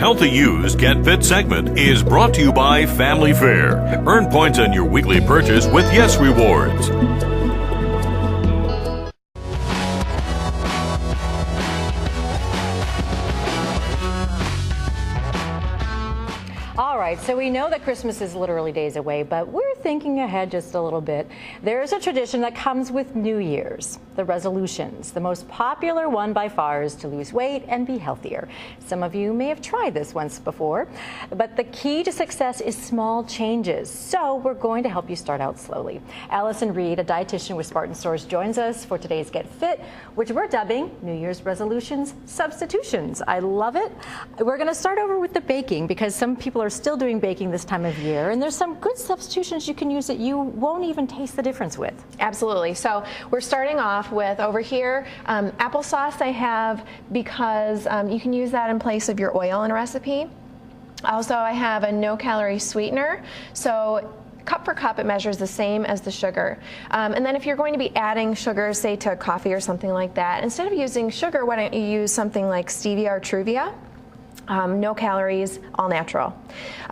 Healthy U's Get Fit segment is brought to you by Family Fare. Earn points on your weekly purchase with Yes Rewards. All right, so we know that Christmas is literally days away, but we're thinking ahead just a little bit. There's a tradition that comes with New Year's, the resolutions. The most popular one by far is to lose weight and be healthier. Some of you may have tried this once before, but the key to success is small changes. So we're going to help you start out slowly. Allison Reed, a dietitian with Spartan Stores, joins us for today's Get Fit, which we're dubbing New Year's Resolutions Substitutions. I love it. We're going to start over with the baking because some people are still doing baking this time of year, and there's some good substitutions you can use that you won't even taste the difference with. Absolutely. So we're starting off with over here applesauce I have because you can use that in place of your oil in a recipe. Also, I have a no-calorie sweetener. So cup for cup, it measures the same as the sugar. And then if you're going to be adding sugar, say to coffee or something like that, instead of using sugar, why don't you use something like stevia or Truvia? No calories, all natural.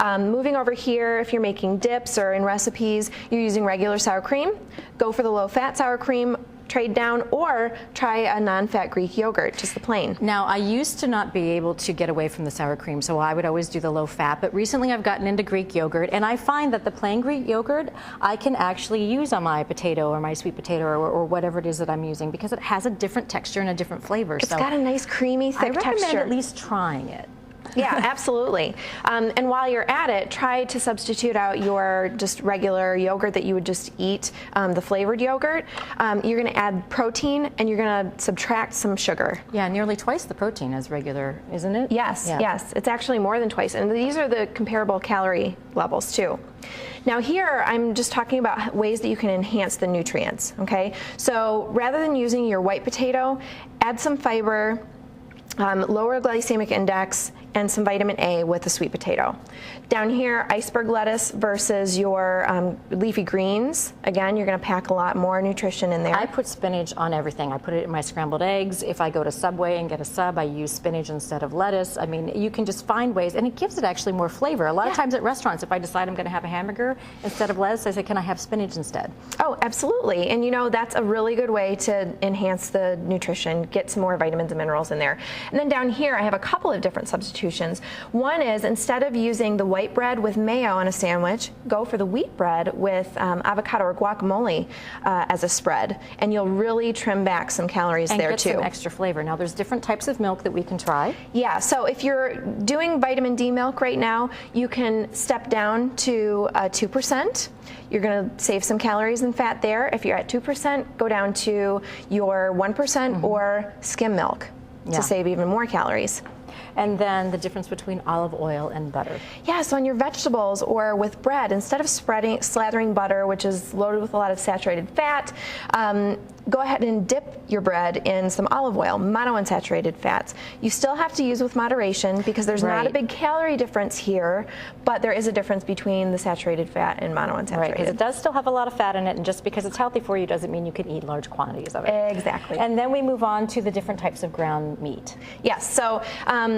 Moving over here, if you're making dips or in recipes, you're using regular sour cream, go for the low-fat sour cream, trade down, or try a non-fat Greek yogurt, just the plain. Now, I used to not be able to get away from the sour cream, so I would always do the low fat, but recently I've gotten into Greek yogurt, and I find that the plain Greek yogurt I can actually use on my potato or my sweet potato or whatever it is that I'm using because it has a different texture and a different flavor. It's got a nice creamy, thick texture. I recommend at least trying it. Yeah, absolutely. And while you're at it, try to substitute out your just regular yogurt that you would just eat, the flavored yogurt. You're going to add protein and you're going to subtract some sugar. Yeah, nearly twice the protein as regular, isn't it? Yes, yeah. Yes. It's actually more than twice. And these are the comparable calorie levels too. Now here, I'm just talking about ways that you can enhance the nutrients, okay? So rather than using your white potato, add some fiber, lower glycemic index, and some vitamin A with the sweet potato. Down here, iceberg lettuce versus your leafy greens. Again, you're going to pack a lot more nutrition in there. I put spinach on everything. I put it in my scrambled eggs. If I go to Subway and get a sub, I use spinach instead of lettuce. I mean, you can just find ways, and it gives it actually more flavor. A lot of times at restaurants, if I decide I'm going to have a hamburger, instead of lettuce, I say, can I have spinach instead? Oh, absolutely. And you know, that's a really good way to enhance the nutrition, get some more vitamins and minerals in there. And then down here, I have a couple of different substitutions. One is, instead of using the white bread with mayo on a sandwich, go for the wheat bread with avocado or guacamole as a spread, and you'll really trim back some calories there too. And get some extra flavor. Now, there's different types of milk that we can try. Yeah, so if you're doing vitamin D milk right now, you can step down to 2%. You're going to save some calories and fat there. If you're at 2%, go down to your 1% or skim milk to save even more calories. And then the difference between olive oil and butter. Yeah, so on your vegetables or with bread, instead of slathering butter, which is loaded with a lot of saturated fat, go ahead and dip your bread in some olive oil, monounsaturated fats. You still have to use with moderation because there's not a big calorie difference here, but there is a difference between the saturated fat and monounsaturated. Right, because it does still have a lot of fat in it, and just because it's healthy for you doesn't mean you can eat large quantities of it. Exactly. And then we move on to the different types of ground meat. Yes, so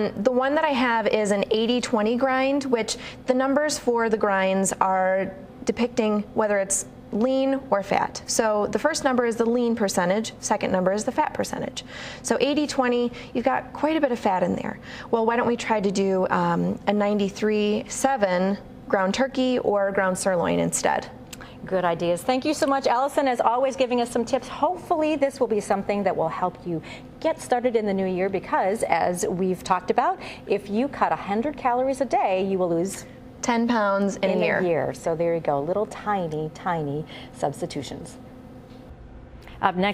the one that I have is an 80-20 grind, which the numbers for the grinds are depicting whether it's lean or fat. So the first number is the lean percentage, second number is the fat percentage. So 80-20, you've got quite a bit of fat in there. Well, why don't we try to do a 93-7 ground turkey or ground sirloin instead? Good ideas. Thank you so much, Allison, as always, giving us some tips. Hopefully this will be something that will help you get started in the new year because, as we've talked about, if you cut 100 calories a day, you will lose 10 pounds in a year. So there you go, little tiny, tiny substitutions. Up next.